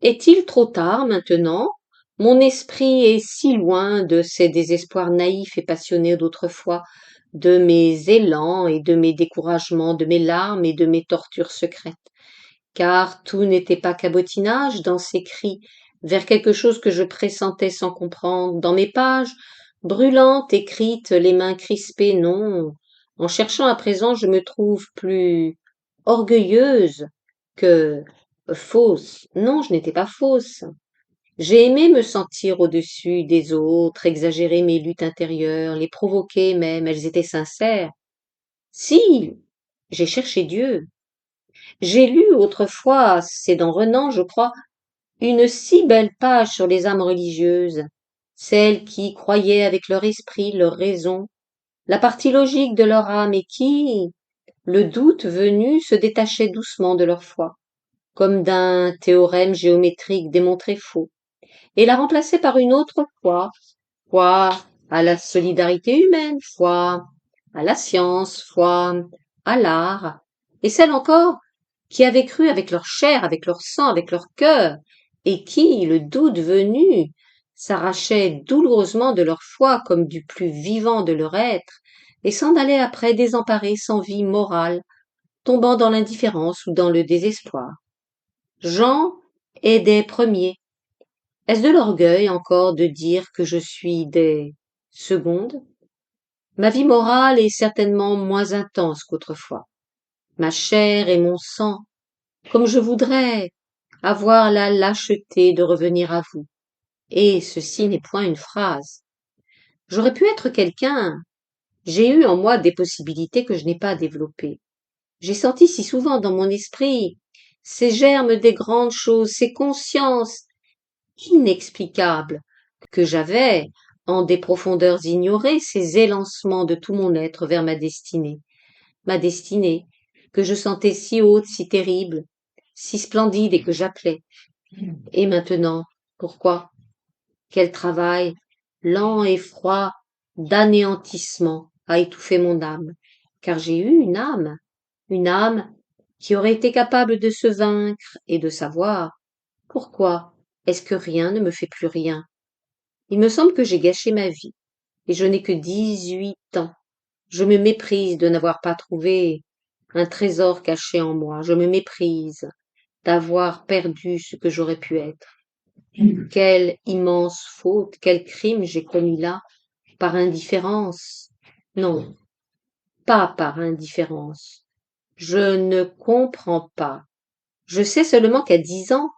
Est-il trop tard maintenant? Mon esprit est si loin de ces désespoirs naïfs et passionnés d'autrefois, de mes élans et de mes découragements, de mes larmes et de mes tortures secrètes. Car tout n'était pas cabotinage dans ces cris vers quelque chose que je pressentais sans comprendre, dans mes pages brûlantes écrites, les mains crispées, non. En cherchant à présent, je me trouve plus orgueilleuse que fausse. Non, je n'étais pas fausse. J'ai aimé me sentir au-dessus des autres, exagérer mes luttes intérieures, les provoquer même, elles étaient sincères. Si, j'ai cherché Dieu. J'ai lu autrefois, c'est dans Renan, je crois, une si belle page sur les âmes religieuses, celles qui croyaient avec leur esprit, leur raison, la partie logique de leur âme et qui, le doute venu, se détachaient doucement de leur foi, comme d'un théorème géométrique démontré faux, et la remplaçaient par une autre foi à la solidarité humaine, foi à la science, foi à l'art, et celle encore qui avaient cru avec leur chair, avec leur sang, avec leur cœur, et qui, le doute venu, s'arrachaient douloureusement de leur foi comme du plus vivant de leur être, et s'en allaient après désemparés, sans vie morale, tombant dans l'indifférence ou dans le désespoir. Jean est des premiers. Est-ce de l'orgueil encore de dire que je suis des secondes? Ma vie morale est certainement moins intense qu'autrefois. Ma chair et mon sang, comme je voudrais avoir la lâcheté de revenir à vous. Et ceci n'est point une phrase. J'aurais pu être quelqu'un. J'ai eu en moi des possibilités que je n'ai pas développées. J'ai senti si souvent dans mon esprit ces germes des grandes choses, ces consciences inexplicables que j'avais, en des profondeurs ignorées, ces élancements de tout mon être vers ma destinée, que je sentais si haute, si terrible, si splendide et que j'appelais. Et maintenant, pourquoi? Quel travail, lent et froid, d'anéantissement a étouffé mon âme, car j'ai eu une âme qui aurait été capable de se vaincre et de savoir. Pourquoi est-ce que rien ne me fait plus rien? Il me semble que j'ai gâché ma vie, et je n'ai que 18 ans. Je me méprise de n'avoir pas trouvé un trésor caché en moi. Je me méprise d'avoir perdu ce que j'aurais pu être. Quelle immense faute, quel crime j'ai commis là, par indifférence. Non, pas par indifférence. Je ne comprends pas. Je sais seulement qu'à 10 ans,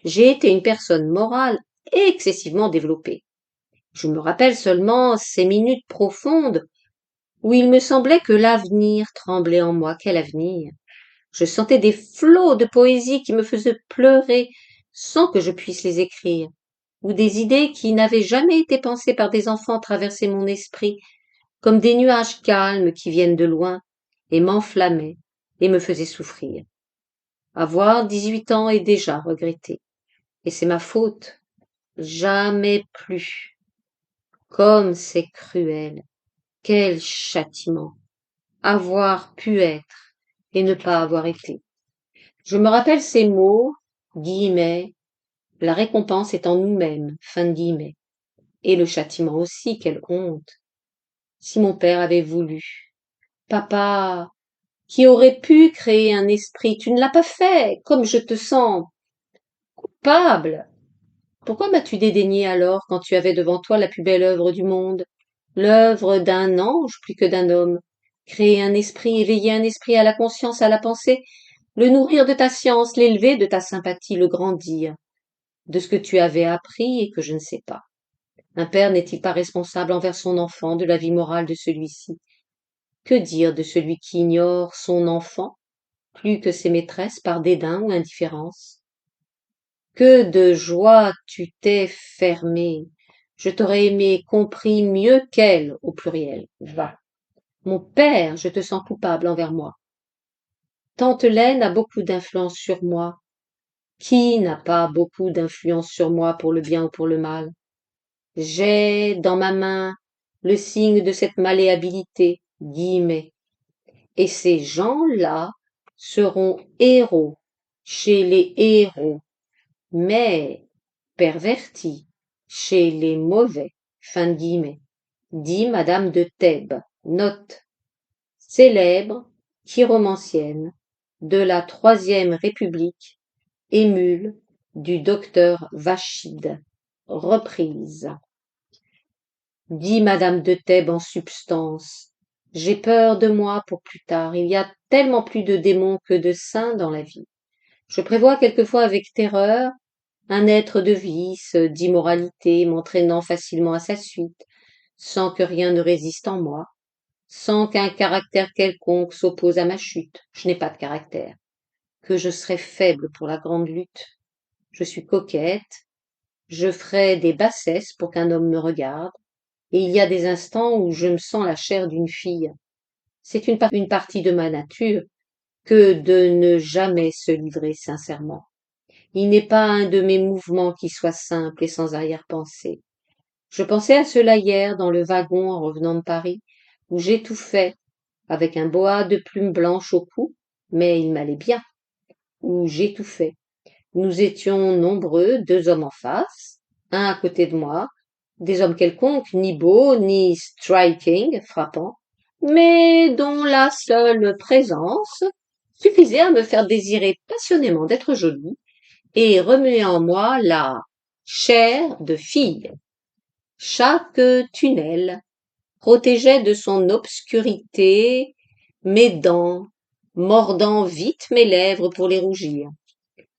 j'ai été une personne morale excessivement développée. Je me rappelle seulement ces minutes profondes où il me semblait que l'avenir tremblait en moi. Quel avenir? Je sentais des flots de poésie qui me faisaient pleurer sans que je puisse les écrire, ou des idées qui n'avaient jamais été pensées par des enfants traversaient mon esprit, comme des nuages calmes qui viennent de loin, et m'enflammaient, et me faisaient souffrir. Avoir 18 ans est déjà regretter, et c'est ma faute. Jamais plus. Comme c'est cruel. Quel châtiment. Avoir pu être, et ne pas avoir été. Je me rappelle ces mots, guillemets, la récompense est en nous-mêmes, fin de guillemets. Et le châtiment aussi, quelle honte. Si mon père avait voulu. Papa, qui aurait pu créer un esprit, tu ne l'as pas fait, comme je te sens coupable. Pourquoi m'as-tu dédaigné alors quand tu avais devant toi la plus belle œuvre du monde, l'œuvre d'un ange plus que d'un homme? Créer un esprit, éveiller un esprit à la conscience, à la pensée, le nourrir de ta science, l'élever de ta sympathie, le grandir de ce que tu avais appris et que je ne sais pas. Un père n'est-il pas responsable envers son enfant de la vie morale de celui-ci? Que dire de celui qui ignore son enfant plus que ses maîtresses par dédain ou indifférence? Que de joie tu t'es fermé. Je t'aurais aimé, compris mieux qu'elle, au pluriel. Va. Mon père, je te sens coupable envers moi. Tante Laine a beaucoup d'influence sur moi. Qui n'a pas beaucoup d'influence sur moi pour le bien ou pour le mal? J'ai dans ma main le signe de cette malléabilité, guillemets, et ces gens-là seront héros chez les héros, mais perverti chez les mauvais, fin de guillemets, dit madame de Thèbes, note, célèbre chiromancienne de la Troisième République, émule du docteur Vachide, reprise. Dit madame de Thèbes en substance, j'ai peur de moi pour plus tard, il y a tellement plus de démons que de saints dans la vie. Je prévois quelquefois avec terreur un être de vice, d'immoralité, m'entraînant facilement à sa suite, sans que rien ne résiste en moi, sans qu'un caractère quelconque s'oppose à ma chute. Je n'ai pas de caractère, que je serais faible pour la grande lutte. Je suis coquette, je ferai des bassesses pour qu'un homme me regarde, et il y a des instants où je me sens la chair d'une fille. C'est une partie de ma nature que de ne jamais se livrer sincèrement. Il n'est pas un de mes mouvements qui soit simple et sans arrière-pensée. Je pensais à cela hier dans le wagon en revenant de Paris, où j'étouffais, avec un boa de plumes blanches au cou, mais il m'allait bien, où j'étouffais. Nous étions nombreux, 2 hommes en face, un à côté de moi, des hommes quelconques, ni beaux, ni striking, frappants, mais dont la seule présence suffisait à me faire désirer passionnément d'être jolie et remuer en moi la chair de fille. Chaque tunnel protégeait de son obscurité mes dents, mordant vite mes lèvres pour les rougir.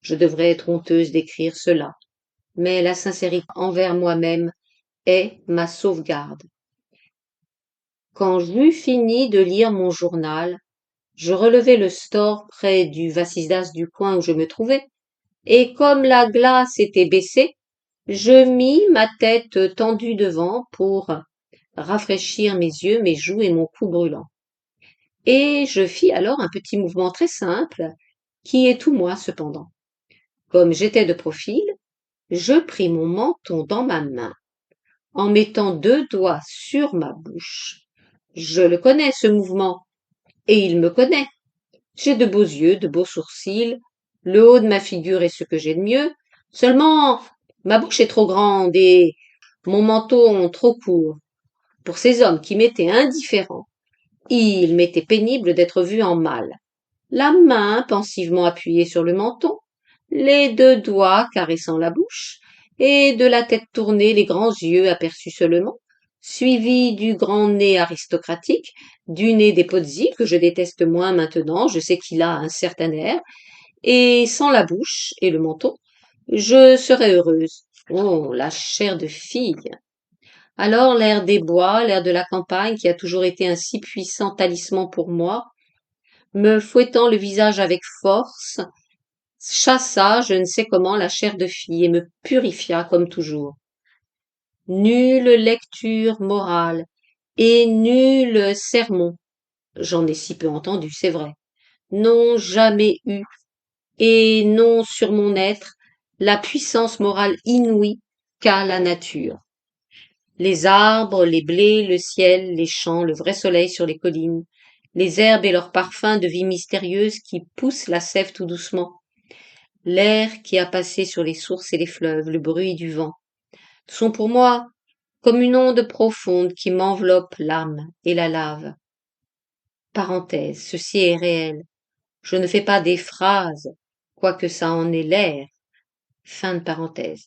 Je devrais être honteuse d'écrire cela, mais la sincérité envers moi-même est ma sauvegarde. Quand j'eus fini de lire mon journal, je relevai le store près du vasisdas du coin où je me trouvais, et comme la glace était baissée, je mis ma tête tendue devant pour rafraîchir mes yeux, mes joues et mon cou brûlant. Et je fis alors un petit mouvement très simple, qui est tout moi cependant. Comme j'étais de profil, je pris mon menton dans ma main, en mettant 2 doigts sur ma bouche. Je le connais, ce mouvement, et il me connaît. J'ai de beaux yeux, de beaux sourcils, le haut de ma figure est ce que j'ai de mieux, seulement ma bouche est trop grande et mon menton trop court. Pour ces hommes qui m'étaient indifférents, il m'était pénible d'être vu en mal. La main pensivement appuyée sur le menton, les 2 doigts caressant la bouche, et de la tête tournée les grands yeux aperçus seulement, suivis du grand nez aristocratique, du nez des Pozzi que je déteste moins maintenant, je sais qu'il a un certain air, et sans la bouche et le menton, je serais heureuse. Oh, la chair de fille! Alors l'air des bois, l'air de la campagne, qui a toujours été un si puissant talisman pour moi, me fouettant le visage avec force, chassa je ne sais comment la chair de fille et me purifia comme toujours. Nulle lecture morale et nul sermon, j'en ai si peu entendu, c'est vrai, n'ont jamais eu, et n'ont sur mon être la puissance morale inouïe qu'a la nature. Les arbres, les blés, le ciel, les champs, le vrai soleil sur les collines, les herbes et leurs parfums de vie mystérieuse qui poussent la sève tout doucement, l'air qui a passé sur les sources et les fleuves, le bruit du vent, sont pour moi comme une onde profonde qui m'enveloppe l'âme et la lave. Parenthèse, ceci est réel. Je ne fais pas des phrases, quoique ça en ait l'air. Fin de parenthèse.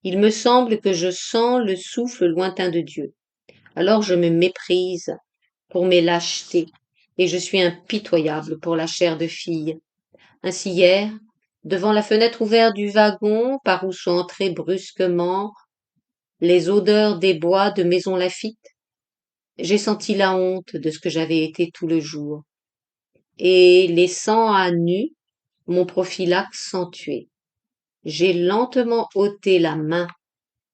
Il me semble que je sens le souffle lointain de Dieu. Alors je me méprise pour mes lâchetés, et je suis impitoyable pour la chair de fille. Ainsi hier, devant la fenêtre ouverte du wagon, par où sont entrées brusquement les odeurs des bois de Maison Lafitte, j'ai senti la honte de ce que j'avais été tout le jour, et laissant à nu mon profil accentué, j'ai lentement ôté la main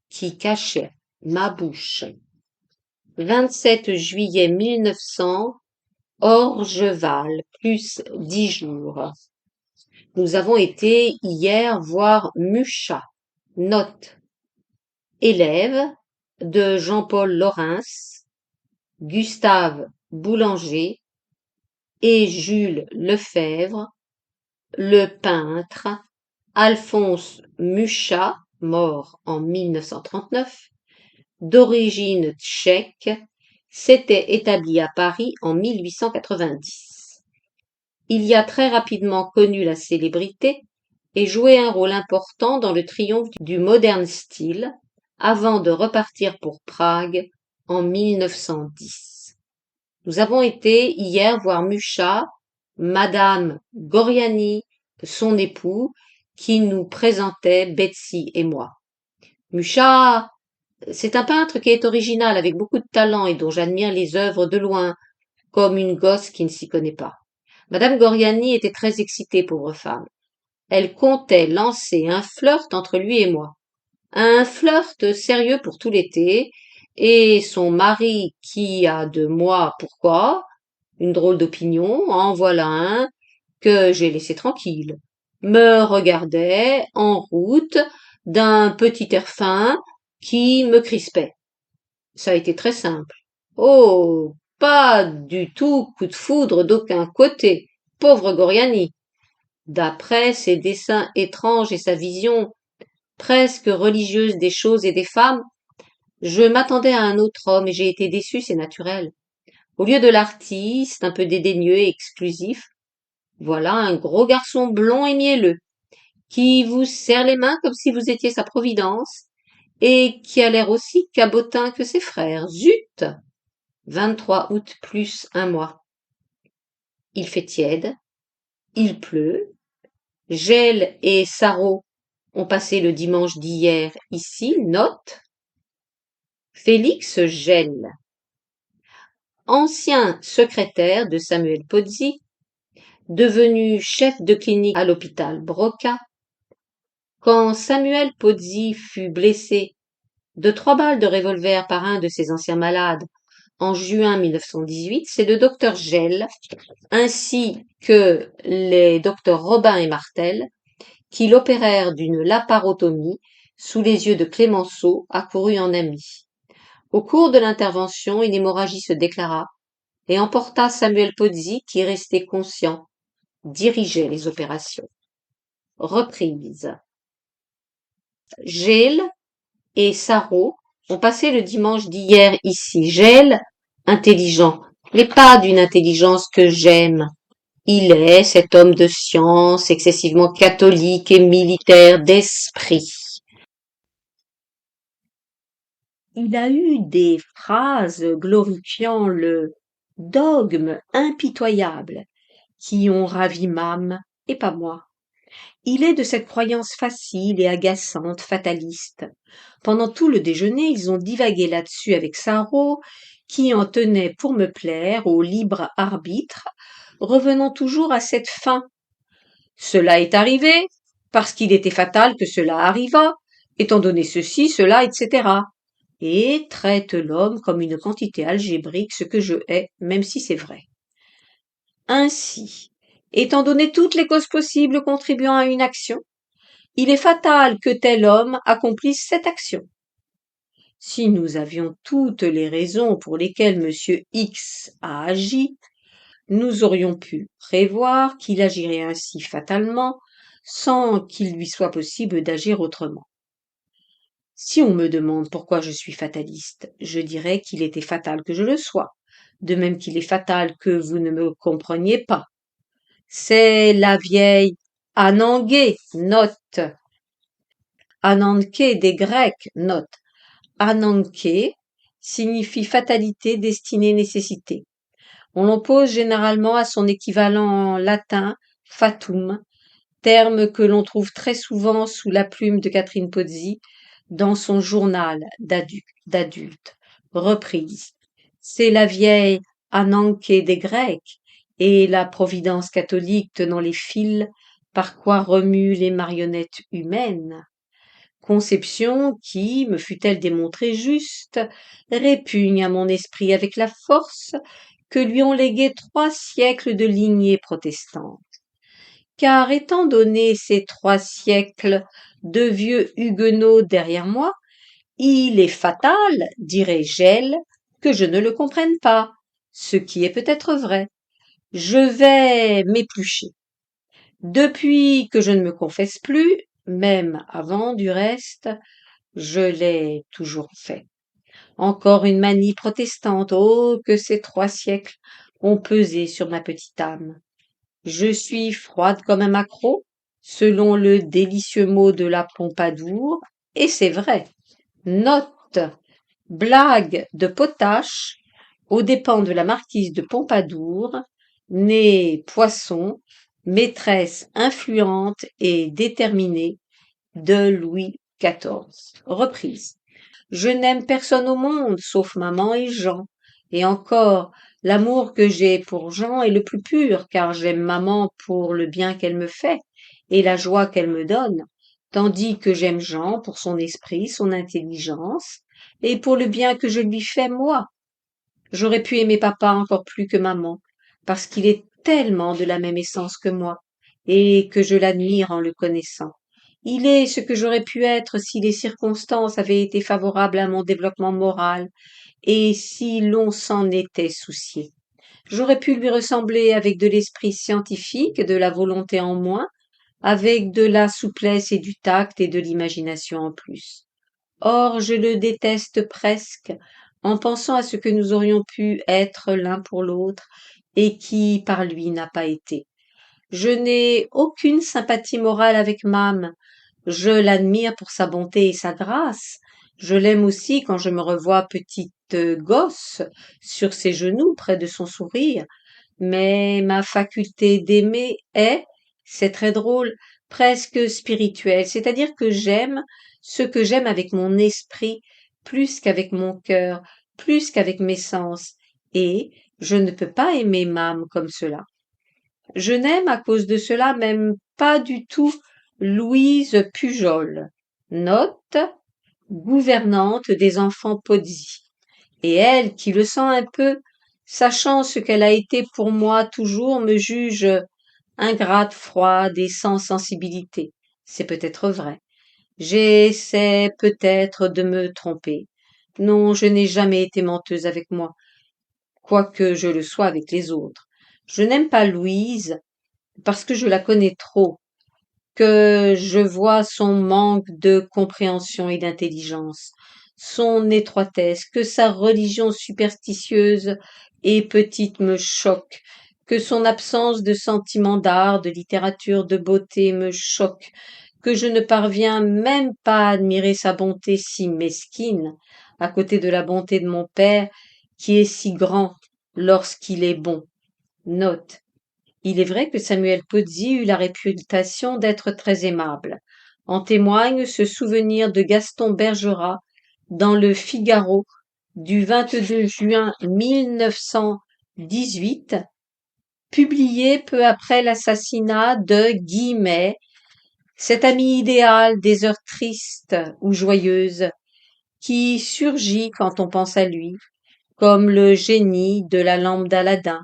qui cachait ma bouche. 27 juillet 1900, Orgeval, plus 10 jours. Nous avons été hier voir Mucha, note, élève de Jean-Paul Laurens, Gustave Boulanger et Jules Lefebvre, le peintre, Alphonse Mucha, mort en 1939, d'origine tchèque, s'était établi à Paris en 1890. Il y a très rapidement connu la célébrité et joué un rôle important dans le triomphe du moderne style avant de repartir pour Prague en 1910. Nous avons été hier voir Mucha, Madame Goriani, son époux, qui nous présentait Betsy et moi. Mucha, c'est un peintre qui est original, avec beaucoup de talent et dont j'admire les œuvres de loin, comme une gosse qui ne s'y connaît pas. Madame Goriani était très excitée, pauvre femme. Elle comptait lancer un flirt entre lui et moi. Un flirt sérieux pour tout l'été, et son mari, qui a de moi, pourquoi, une drôle d'opinion, en voilà un, que j'ai laissé tranquille, me regardait, en route, d'un petit air fin, qui me crispait. Ça a été très simple. Oh, pas du tout coup de foudre d'aucun côté, pauvre Goriani. D'après ses dessins étranges et sa vision presque religieuse des choses et des femmes, je m'attendais à un autre homme et j'ai été déçu, c'est naturel. Au lieu de l'artiste, un peu dédaigneux et exclusif, voilà un gros garçon blond et mielleux, qui vous serre les mains comme si vous étiez sa providence, et qui a l'air aussi cabotin que ses frères. Zut! 23 août plus un mois. Il fait tiède, il pleut, Gel et Sarraud ont passé le dimanche d'hier ici, note. Félix Gel, ancien secrétaire de Samuel Pozzi, devenu chef de clinique à l'hôpital Broca. Quand Samuel Pozzi fut blessé de 3 balles de revolver par un de ses anciens malades en juin 1918, c'est le docteur Gel, ainsi que les docteurs Robin et Martel, qui l'opérèrent d'une laparotomie sous les yeux de Clémenceau, accouru en ami. Au cours de l'intervention, une hémorragie se déclara et emporta Samuel Pozzi, qui restait conscient, dirigeait les opérations. Reprise. Gel et Sarraud ont passé le dimanche d'hier ici. Gel, intelligent, mais pas d'une intelligence que j'aime. Il est cet homme de science, excessivement catholique et militaire d'esprit. Il a eu des phrases glorifiant le dogme impitoyable qui ont ravi Mame et pas moi. Il est de cette croyance facile et agaçante, fataliste. Pendant tout le déjeuner, ils ont divagué là-dessus avec Sarraud, qui en tenait pour me plaire au libre arbitre, revenant toujours à cette fin. Cela est arrivé, parce qu'il était fatal que cela arrivât, étant donné ceci, cela, etc. Et traite l'homme comme une quantité algébrique, ce que je hais, même si c'est vrai. Ainsi, étant donné toutes les causes possibles contribuant à une action, il est fatal que tel homme accomplisse cette action. Si nous avions toutes les raisons pour lesquelles M. X a agi, nous aurions pu prévoir qu'il agirait ainsi fatalement, sans qu'il lui soit possible d'agir autrement. Si on me demande pourquoi je suis fataliste, je dirais qu'il était fatal que je le sois, de même qu'il est fatal que vous ne me compreniez pas. C'est la vieille Ananké, note. Ananké des Grecs, note. Ananké signifie fatalité, destinée, nécessité. On l'oppose généralement à son équivalent latin fatum, terme que l'on trouve très souvent sous la plume de Catherine Pozzi dans son journal d'adulte. Reprise. C'est la vieille Ananké des Grecs et la providence catholique tenant les fils par quoi remuent les marionnettes humaines. Conception qui, me fut-elle démontrée juste, répugne à mon esprit avec la force que lui ont légué 3 siècles de lignée protestante. Car étant donné ces 3 siècles de vieux huguenots derrière moi, il est fatal, dirait Gel, que je ne le comprenne pas, ce qui est peut-être vrai. Je vais m'éplucher. Depuis que je ne me confesse plus, Même avant, du reste, je l'ai toujours fait. Encore une manie protestante, oh, que ces 3 siècles ont pesé sur ma petite âme. Je suis froide comme un maquereau, selon le délicieux mot de la Pompadour, et c'est vrai. Note, blague de potache, aux dépens de la marquise de Pompadour, née Poisson, maîtresse influente et déterminée de Louis XIV. Reprise. Je n'aime personne au monde, sauf maman et Jean. Et encore, l'amour que j'ai pour Jean est le plus pur, car j'aime maman pour le bien qu'elle me fait et la joie qu'elle me donne, tandis que j'aime Jean pour son esprit, son intelligence, et pour le bien que je lui fais moi. J'aurais pu aimer papa encore plus que maman, parce qu'il est tellement de la même essence que moi, et que je l'admire en le connaissant. Il est ce que j'aurais pu être si les circonstances avaient été favorables à mon développement moral, et si l'on s'en était soucié. J'aurais pu lui ressembler avec de l'esprit scientifique, de la volonté en moins, avec de la souplesse et du tact et de l'imagination en plus. Or, je le déteste presque, en pensant à ce que nous aurions pu être l'un pour l'autre, et qui, par lui, n'a pas été. Je n'ai aucune sympathie morale avec Mame. Je l'admire pour sa bonté et sa grâce. Je l'aime aussi quand je me revois petite gosse sur ses genoux près de son sourire. Mais ma faculté d'aimer est, c'est très drôle, presque spirituelle, c'est-à-dire que j'aime ce que j'aime avec mon esprit plus qu'avec mon cœur, plus qu'avec mes sens, et je ne peux pas aimer Mame comme cela. Je n'aime à cause de cela même pas du tout Louise Pujol, note gouvernante des enfants Pozzi, et elle, qui le sent un peu, sachant ce qu'elle a été pour moi toujours, me juge ingrate, froide et sans sensibilité. C'est peut-être vrai. J'essaie peut-être de me tromper. Non, je n'ai jamais été menteuse avec moi, quoique je le sois avec les autres. Je n'aime pas Louise parce que je la connais trop, que je vois son manque de compréhension et d'intelligence, son étroitesse, que sa religion superstitieuse et petite me choque, que son absence de sentiment d'art, de littérature, de beauté me choque, que je ne parviens même pas à admirer sa bonté si mesquine, à côté de la bonté de mon père, qui est si grand lorsqu'il est bon. Note. Il est vrai que Samuel Pozzi eut la réputation d'être très aimable. En témoigne ce souvenir de Gaston Bergerat dans le Figaro du 22 juin 1918, publié peu après l'assassinat de Guimet, cet ami idéal des heures tristes ou joyeuses, qui surgit quand on pense à lui, comme le génie de la lampe d'Aladin,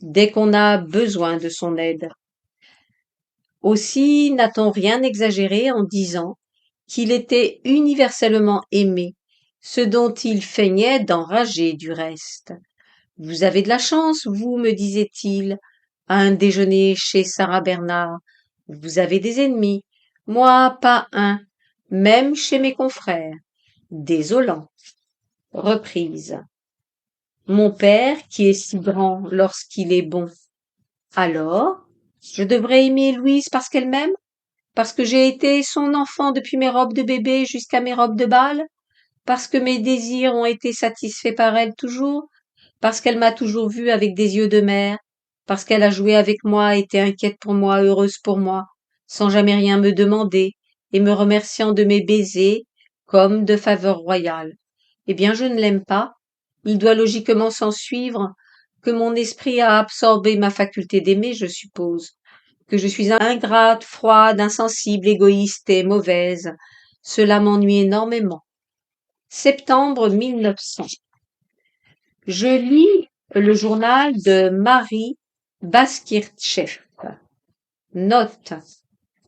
dès qu'on a besoin de son aide. Aussi n'a-t-on rien exagéré en disant qu'il était universellement aimé, ce dont il feignait d'enrager du reste. Vous avez de la chance, vous, me disait-il, à un déjeuner chez Sarah Bernard. Vous avez des ennemis. Moi, pas un, même chez mes confrères. Désolant. Reprise. Mon père, qui est si grand lorsqu'il est bon. Alors, je devrais aimer Louise parce qu'elle m'aime? Parce que j'ai été son enfant depuis mes robes de bébé jusqu'à mes robes de bal? Parce que mes désirs ont été satisfaits par elle toujours? Parce qu'elle m'a toujours vu avec des yeux de mère? Parce qu'elle a joué avec moi, été inquiète pour moi, heureuse pour moi, sans jamais rien me demander, et me remerciant de mes baisers comme de faveurs royales? Eh bien, je ne l'aime pas. Il doit logiquement s'ensuivre que mon esprit a absorbé ma faculté d'aimer, je suppose, que je suis ingrate, froide, insensible, égoïste et mauvaise. Cela m'ennuie énormément. Septembre 1900. Je lis le journal de Marie Baskirtchev. Note.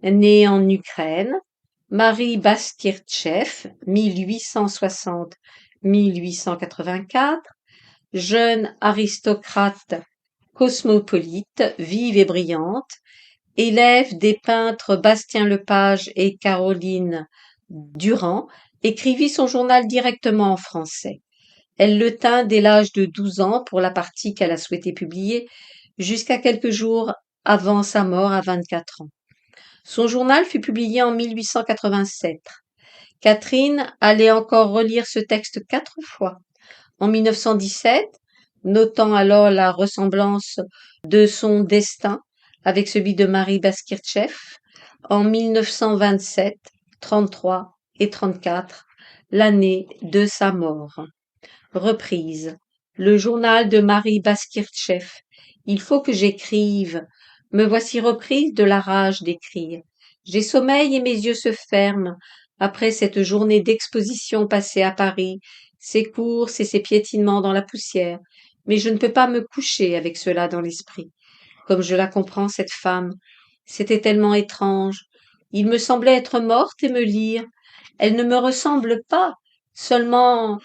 Née en Ukraine, Marie Baskirtchev, 1860-1884, jeune aristocrate cosmopolite, vive et brillante, élève des peintres Bastien Lepage et Caroline Durand, écrivit son journal directement en français. Elle le tint dès l'âge de 12 ans pour la partie qu'elle a souhaité publier, jusqu'à quelques jours avant sa mort à 24 ans. Son journal fut publié en 1887. Catherine allait encore relire ce texte 4 fois. En 1917, notant alors la ressemblance de son destin avec celui de Marie Baskirtseff, en 1927, 33 et 34, l'année de sa mort. Reprise. Le journal de Marie Baskirtseff. Il faut que j'écrive. Me voici reprise de la rage d'écrire. J'ai sommeil et mes yeux se ferment après cette journée d'exposition passée à Paris, ses courses et ses piétinements dans la poussière. Mais je ne peux pas me coucher avec cela dans l'esprit. Comme je la comprends, cette femme. C'était tellement étrange. Il me semblait être morte et me lire. Elle ne me ressemble pas. Seulement,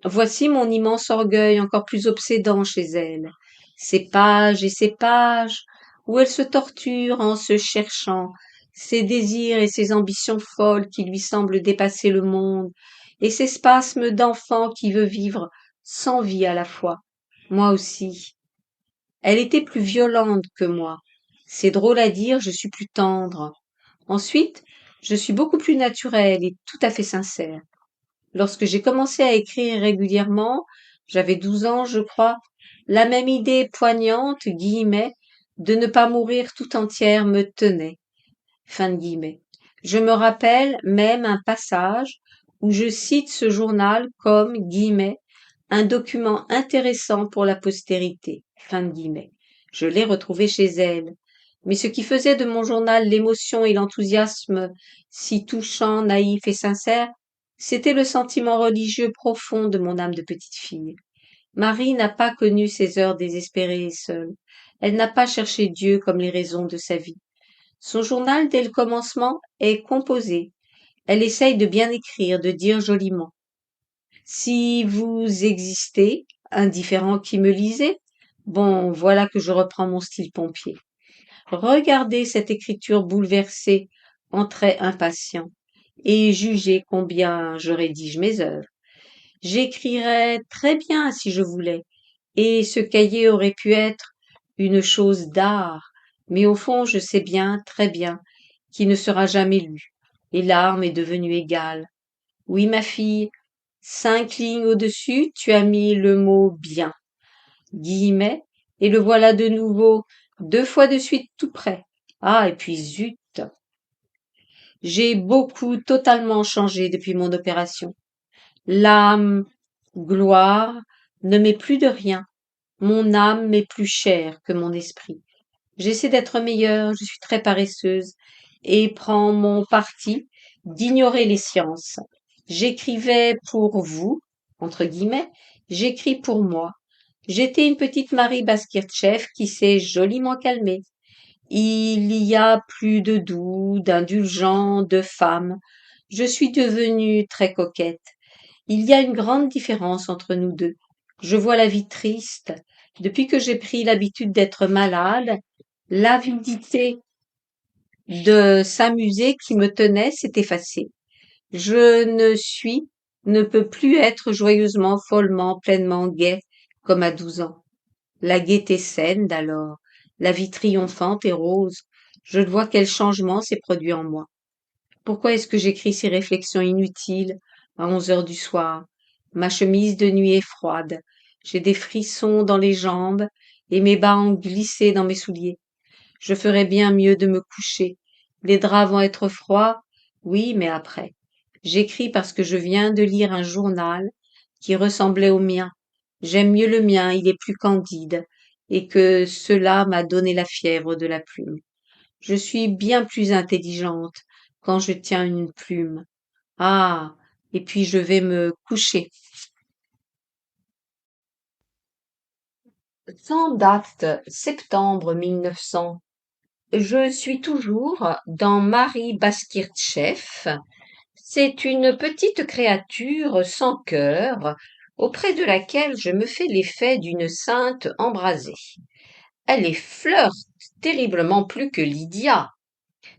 voici mon immense orgueil encore plus obsédant chez elle. Ces pages et ces pages, où elle se torture en se cherchant, ses désirs et ses ambitions folles qui lui semblent dépasser le monde, et ces spasmes d'enfant qui veut vivre sans vie à la fois. Moi aussi. Elle était plus violente que moi. C'est drôle à dire, je suis plus tendre. Ensuite, je suis beaucoup plus naturelle et tout à fait sincère. Lorsque j'ai commencé à écrire régulièrement, j'avais 12 ans, je crois, la même idée poignante, guillemets, de ne pas mourir tout entière me tenait. Fin de guillemets. Je me rappelle même un passage où je cite ce journal comme, guillemets, un document intéressant pour la postérité. Fin de guillemets. Je l'ai retrouvé chez elle. Mais ce qui faisait de mon journal l'émotion et l'enthousiasme si touchants, naïfs et sincères, c'était le sentiment religieux profond de mon âme de petite fille. Marie n'a pas connu ces heures désespérées et seules. Elle n'a pas cherché Dieu comme les raisons de sa vie. Son journal, dès le commencement, est composé. Elle essaye de bien écrire, de dire joliment. Si vous existez, indifférent qui me lisez, bon, voilà que je reprends mon style pompier. Regardez cette écriture bouleversée en traits impatients, et jugez combien je rédige mes œuvres. J'écrirais très bien si je voulais, et ce cahier aurait pu être une chose d'art, mais au fond je sais bien, très bien, qu'il ne sera jamais lu, et l'arme est devenue égale. Oui, ma fille, 5 lignes au-dessus, tu as mis le mot bien, guillemets, et le voilà de nouveau, 2 fois de suite tout près. Ah, et puis zut! J'ai beaucoup totalement changé depuis mon opération. L'âme, gloire, ne m'est plus de rien. Mon âme m'est plus chère que mon esprit. J'essaie d'être meilleure, je suis très paresseuse, et prends mon parti d'ignorer les sciences. J'écrivais pour vous, entre guillemets, j'écris pour moi. J'étais une petite Marie Baskirtseff qui s'est joliment calmée. Il y a plus de doux, d'indulgent, de femme. Je suis devenue très coquette. Il y a une grande différence entre nous deux. Je vois la vie triste. Depuis que j'ai pris l'habitude d'être malade, l'avidité de s'amuser qui me tenait s'est effacée. Je ne suis, ne peux plus être joyeusement, follement, pleinement gaie comme à 12 ans. La gaieté saine d'alors, la vie triomphante et rose, je vois quel changement s'est produit en moi. Pourquoi est-ce que j'écris ces réflexions inutiles à 11 heures du soir? Ma chemise de nuit est froide, j'ai des frissons dans les jambes et mes bas ont glissé dans mes souliers. Je ferais bien mieux de me coucher. Les draps vont être froids, oui, mais après. J'écris parce que je viens de lire un journal qui ressemblait au mien. J'aime mieux le mien, il est plus candide, et que cela m'a donné la fièvre de la plume. Je suis bien plus intelligente quand je tiens une plume. Ah, et puis je vais me coucher. Sans date, septembre 1900. Je suis toujours dans Marie Baskirtseff. C'est une petite créature sans cœur, auprès de laquelle je me fais l'effet d'une sainte embrasée. Elle est flirte terriblement plus que Lydia.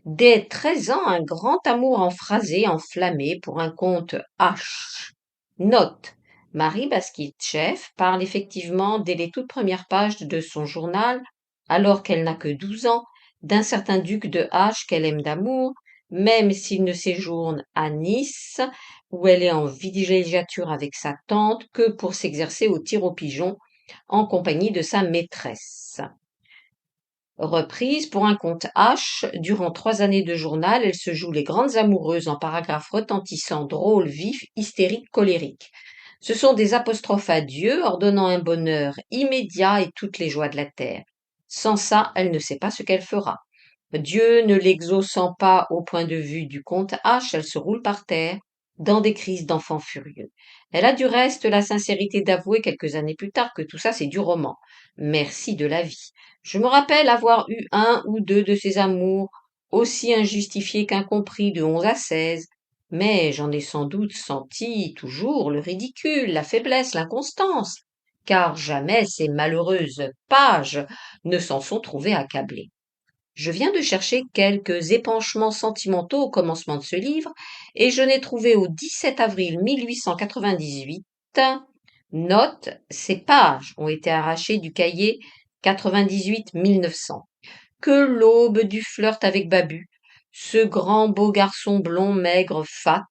Dès 13 ans, un grand amour emphasé, enflammé pour un comte H. Note: Marie Baskitchev parle effectivement dès les toutes premières pages de son journal, alors qu'elle n'a que 12 ans, d'un certain duc de H qu'elle aime d'amour, même s'il ne séjourne à Nice, où elle est en villégiature avec sa tante, que pour s'exercer au tir au pigeon, en compagnie de sa maîtresse. Reprise pour un compte H, durant 3 années de journal, elle se joue les grandes amoureuses en paragraphes retentissants, drôles, vifs, hystériques, colériques. Ce sont des apostrophes à Dieu, ordonnant un bonheur immédiat et toutes les joies de la terre. Sans ça, elle ne sait pas ce qu'elle fera. Dieu ne l'exaucant pas au point de vue du comte H, elle se roule par terre, dans des crises d'enfant furieux. Elle a du reste la sincérité d'avouer quelques années plus tard que tout ça c'est du roman. Merci de la vie. Je me rappelle avoir eu un ou deux de ces amours, aussi injustifiés qu'incompris de 11 à 16, mais j'en ai sans doute senti toujours le ridicule, la faiblesse, l'inconstance, car jamais ces malheureuses pages ne s'en sont trouvées accablées. Je viens de chercher quelques épanchements sentimentaux au commencement de ce livre, et je n'ai trouvé au 17 avril 1898. Note, ces pages ont été arrachées du cahier 98-1900. Que l'aube du flirt avec Babu, ce grand beau garçon blond, maigre, fat,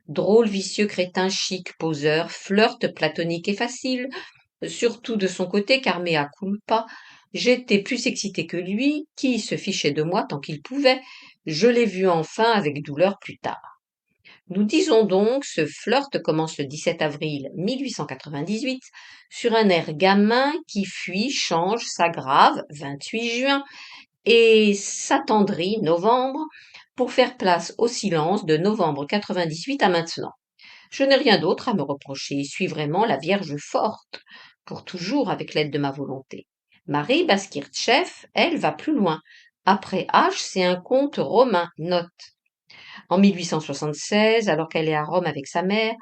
drôle, vicieux, crétin, chic, poseur, flirt platonique et facile, surtout de son côté, car mea culpa, j'étais plus excitée que lui, qui se fichait de moi tant qu'il pouvait. Je l'ai vu enfin avec douleur plus tard. Nous disons donc, ce flirt commence le 17 avril 1898 sur un air gamin qui fuit, change, s'aggrave, 28 juin, et s'attendrit, novembre, pour faire place au silence de novembre 98 à maintenant. Je n'ai rien d'autre à me reprocher, suis vraiment la Vierge forte, pour toujours avec l'aide de ma volonté. Marie Baskirtchev, elle, va plus loin. Après H, c'est un conte romain, note. En 1876, alors qu'elle est à Rome avec sa mère,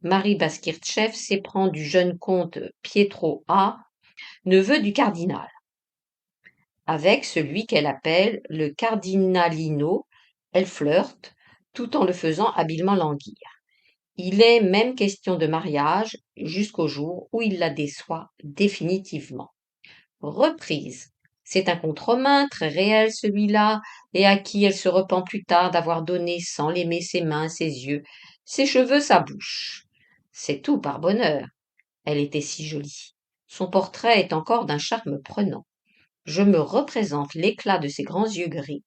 Marie Baskirtchev s'éprend du jeune comte Pietro A, neveu du cardinal, avec celui qu'elle appelle le cardinalino. Elle flirte, tout en le faisant habilement languir. Il est même question de mariage jusqu'au jour où il la déçoit définitivement. Reprise. C'est un conte romain, très réel celui-là, et à qui elle se repent plus tard d'avoir donné sans l'aimer ses mains, ses yeux, ses cheveux, sa bouche. C'est tout par bonheur. Elle était si jolie. Son portrait est encore d'un charme prenant. Je me représente l'éclat de ses grands yeux gris,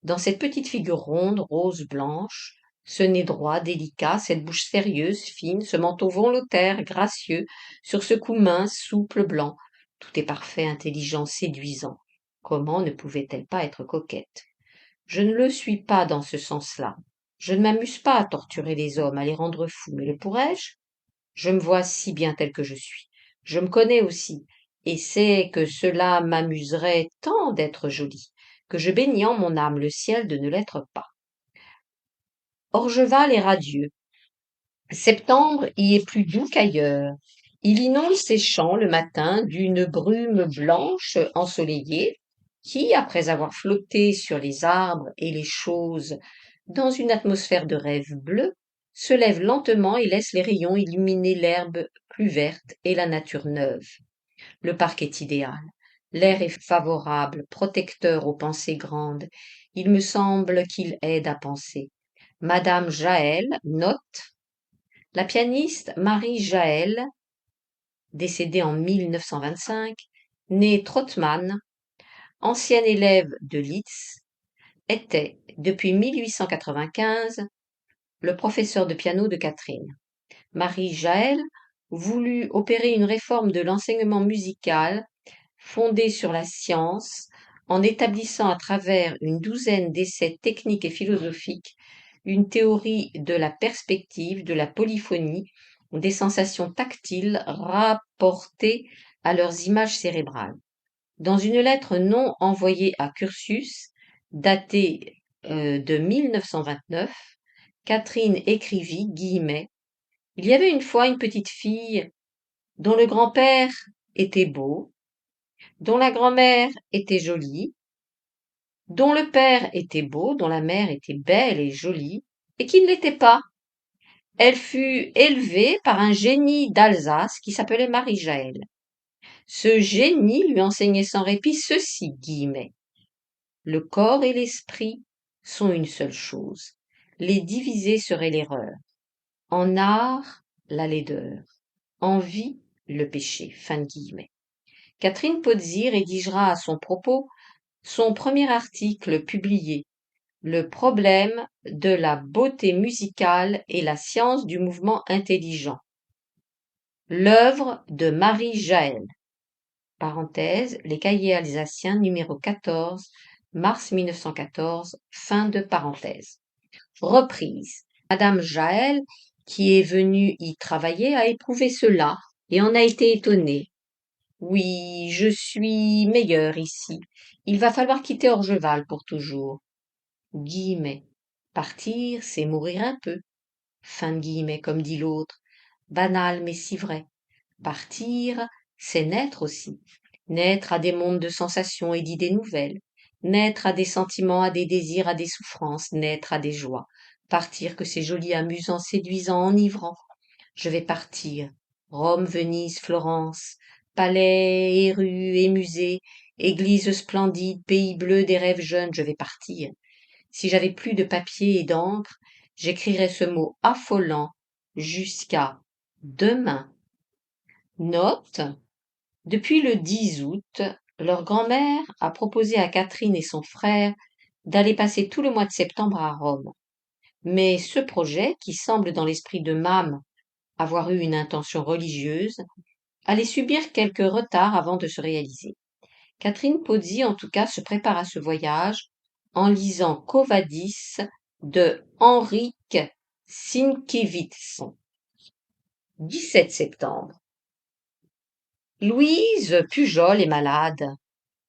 dans cette petite figure ronde, rose, blanche, ce nez droit, délicat, cette bouche sérieuse, fine, ce menton volontaire, gracieux, sur ce cou mince, souple, blanc. Tout est parfait, intelligent, séduisant. Comment ne pouvait-elle pas être coquette? Je ne le suis pas dans ce sens-là. Je ne m'amuse pas à torturer les hommes, à les rendre fous, mais le pourrais-je? Je me vois si bien tel que je suis. Je me connais aussi, et sais que cela m'amuserait tant d'être jolie, que je bénis en mon âme le ciel de ne l'être pas. Orgeval est radieux. Septembre y est plus doux qu'ailleurs. Il inonde ses champs le matin d'une brume blanche ensoleillée, qui, après avoir flotté sur les arbres et les choses dans une atmosphère de rêve bleu, se lève lentement et laisse les rayons illuminer l'herbe plus verte et la nature neuve. Le parc est idéal. L'air est favorable, protecteur aux pensées grandes. Il me semble qu'il aide à penser. Madame Jaël note: la pianiste Marie Jaël, décédée en 1925, née Trottmann, ancienne élève de Liszt, était, depuis 1895, le professeur de piano de Catherine. Marie Jaël voulut opérer une réforme de l'enseignement musical fondée sur la science, en établissant à travers une douzaine d'essais techniques et philosophiques une théorie de la perspective, de la polyphonie, des sensations tactiles rapportées à leurs images cérébrales. Dans une lettre non envoyée à Curtius, datée de 1929, Catherine écrivit, guillemets, il y avait une fois une petite fille dont le grand-père était beau, dont la grand-mère était jolie, dont le père était beau, dont la mère était belle et jolie, et qui ne l'était pas. Elle fut élevée par un génie d'Alsace qui s'appelait Marie-Jaël. Ce génie lui enseignait sans répit ceci, guillemets. Le corps et l'esprit sont une seule chose. Les diviser serait l'erreur. En art, la laideur. En vie, le péché. Fin de guillemets. Catherine Pozzi rédigera à son propos son premier article publié, Le problème de la beauté musicale et la science du mouvement intelligent. L'œuvre de Marie-Jaël. Parenthèse, Les Cahiers alsaciens, numéro 14, mars 1914, fin de parenthèse. Reprise. Madame Jaël, qui est venue y travailler, a éprouvé cela et en a été étonnée. Oui, je suis meilleure ici. Il va falloir quitter Orgeval pour toujours. Guillemets. Partir, c'est mourir un peu. Fin de guillemets, comme dit l'autre. Banal, mais si vrai. Partir, c'est naître aussi. Naître à des mondes de sensations et d'idées nouvelles. Naître à des sentiments, à des désirs, à des souffrances. Naître à des joies. Partir, que c'est joli, amusant, séduisant, enivrant. Je vais partir. Rome, Venise, Florence. Palais et rues et musées. Églises splendides, pays bleus des rêves jeunes. Je vais partir. Si j'avais plus de papier et d'encre, j'écrirais ce mot affolant jusqu'à demain. Note: depuis le 10 août, leur grand-mère a proposé à Catherine et son frère d'aller passer tout le mois de septembre à Rome. Mais ce projet, qui semble dans l'esprit de Mame avoir eu une intention religieuse, allait subir quelques retards avant de se réaliser. Catherine Pozzi, en tout cas, se prépare à ce voyage en lisant Quo Vadis de Henryk Sienkiewicz. 17 septembre. Louise Pujol est malade.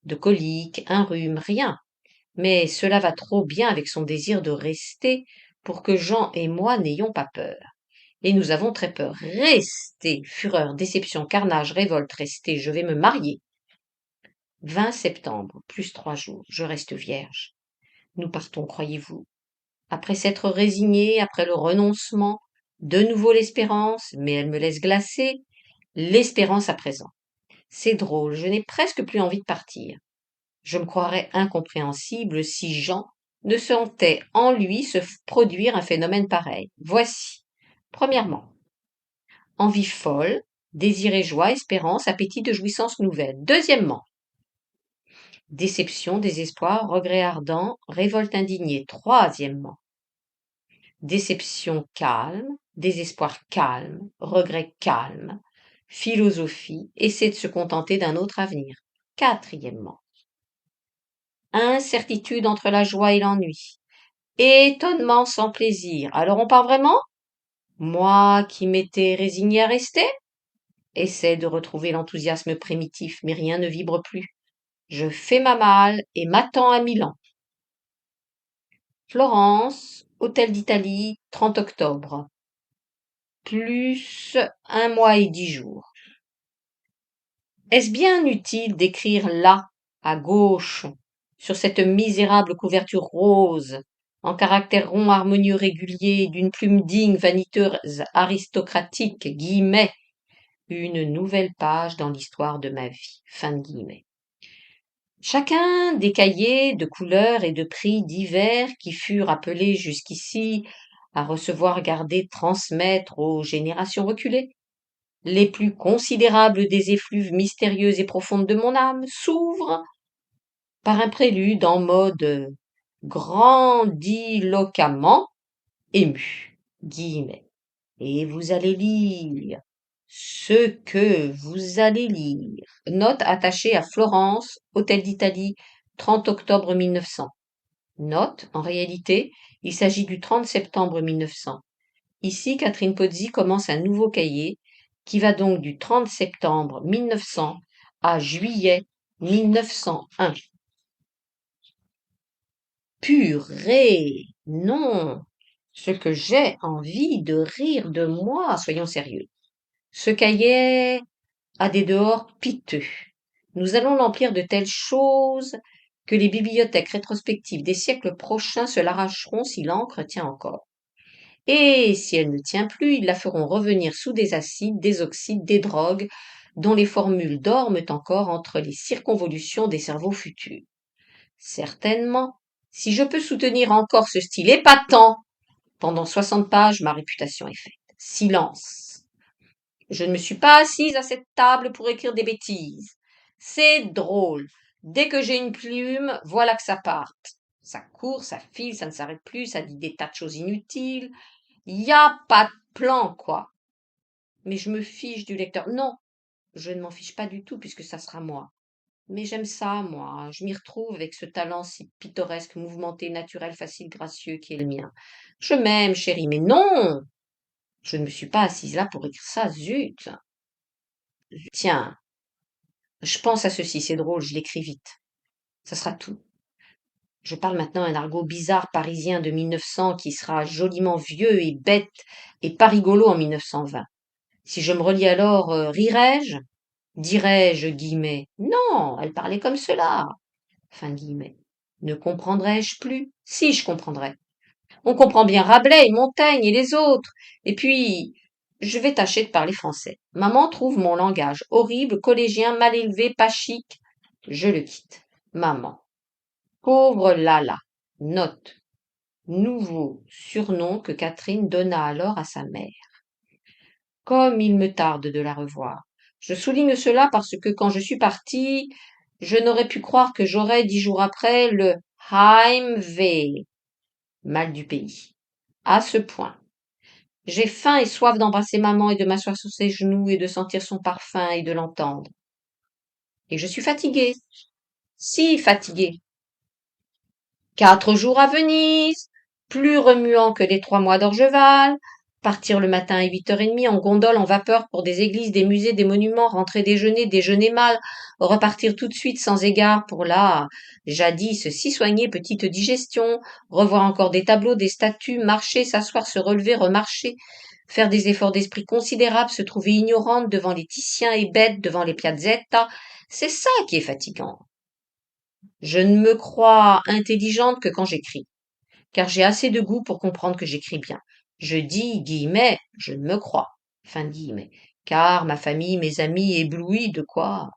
De coliques, un rhume, rien. Mais cela va trop bien avec son désir de rester pour que Jean et moi n'ayons pas peur. Et nous avons très peur. Rester, fureur, déception, carnage, révolte, rester, je vais me marier. 20 septembre, plus 3 jours, je reste vierge. Nous partons, croyez-vous. Après s'être résignée, après le renoncement, de nouveau l'espérance, mais elle me laisse glacée, l'espérance à présent. C'est drôle, je n'ai presque plus envie de partir. Je me croirais incompréhensible si Jean ne sentait en lui se produire un phénomène pareil. Voici. Premièrement, envie folle, désir et joie, espérance, appétit de jouissance nouvelle. Deuxièmement, déception, désespoir, regret ardent, révolte indignée. Troisièmement, déception calme, désespoir calme, regret calme, philosophie, essaie de se contenter d'un autre avenir. Quatrièmement, incertitude entre la joie et l'ennui, étonnement sans plaisir. Alors on part vraiment? Moi qui m'étais résigné à rester? Essaie de retrouver l'enthousiasme primitif, mais rien ne vibre plus. Je fais ma malle et m'attends à Milan. Florence, Hôtel d'Italie, 30 octobre. Plus 1 mois et 10 jours. Est-ce bien utile d'écrire là, à gauche, sur cette misérable couverture rose, en caractères ronds harmonieux réguliers, d'une plume digne, vaniteuse, aristocratique, guillemets, une nouvelle page dans l'histoire de ma vie. Fin de guillemets. Chacun des cahiers de couleurs et de prix divers qui furent appelés jusqu'ici à recevoir, garder, transmettre aux générations reculées, les plus considérables des effluves mystérieuses et profondes de mon âme, s'ouvre par un prélude en mode grandiloquemment ému. Guillemets. Et vous allez lire ce que vous allez lire. Note attachée à Florence, Hôtel d'Italie, 30 octobre 1900. Note, en réalité, il s'agit du 30 septembre 1900. Ici, Catherine Pozzi commence un nouveau cahier qui va donc du 30 septembre 1900 à juillet 1901. Purée! Non! Ce que j'ai envie de rire de moi, soyons sérieux. Ce cahier a des dehors piteux. Nous allons l'emplir de telles choses que les bibliothèques rétrospectives des siècles prochains se l'arracheront si l'encre tient encore. Et si elle ne tient plus, ils la feront revenir sous des acides, des oxydes, des drogues, dont les formules dorment encore entre les circonvolutions des cerveaux futurs. Certainement, si je peux soutenir encore ce style épatant, pendant 60 pages, ma réputation est faite. Silence. Je ne me suis pas assise à cette table pour écrire des bêtises. C'est drôle. Dès que j'ai une plume, voilà que ça parte. Ça court, ça file, ça ne s'arrête plus, ça dit des tas de choses inutiles. Y a pas de plan, quoi. Mais je me fiche du lecteur. Non, je ne m'en fiche pas du tout puisque ça sera moi. Mais j'aime ça, moi. Je m'y retrouve avec ce talent si pittoresque, mouvementé, naturel, facile, gracieux qui est le mien. Je m'aime, chérie, mais non! Je ne me suis pas assise là pour écrire ça, zut! Tiens, je pense à ceci, c'est drôle, je l'écris vite. Ça sera tout. Je parle maintenant un argot bizarre parisien de 1900 qui sera joliment vieux et bête et pas rigolo en 1920. Si je me relis alors, rirai-je? Dirais-je, guillemets, non, elle parlait comme cela. Fin de guillemets. Ne comprendrais-je plus? Si, je comprendrais. On comprend bien Rabelais et Montaigne et les autres. Et puis, je vais tâcher de parler français. Maman trouve mon langage horrible, collégien, mal élevé, pas chic. Je le quitte. Maman. Pauvre Lala. Note. Nouveau surnom que Catherine donna alors à sa mère. Comme il me tarde de la revoir. Je souligne cela parce que quand je suis partie, je n'aurais pu croire que j'aurais 10 jours après le Heimweh, mal du pays. À ce point. J'ai faim et soif d'embrasser maman et de m'asseoir sur ses genoux et de sentir son parfum et de l'entendre. Et je suis fatiguée. Si fatiguée. 4 jours à Venise, plus remuant que les 3 mois d'Orgeval, partir le matin à 8h30 en gondole en vapeur pour des églises, des musées, des monuments, rentrer déjeuner mal, repartir tout de suite sans égard pour la, jadis si soignée petite digestion, revoir encore des tableaux, des statues, marcher, s'asseoir, se relever, remarcher, faire des efforts d'esprit considérables, se trouver ignorante devant les Titiens et bête devant les Piazzetta, c'est ça qui est fatigant. Je ne me crois intelligente que quand j'écris, car j'ai assez de goût pour comprendre que j'écris bien. Je dis, guillemets, je ne me crois, fin de guillemets, car ma famille, mes amis, éblouis de quoi,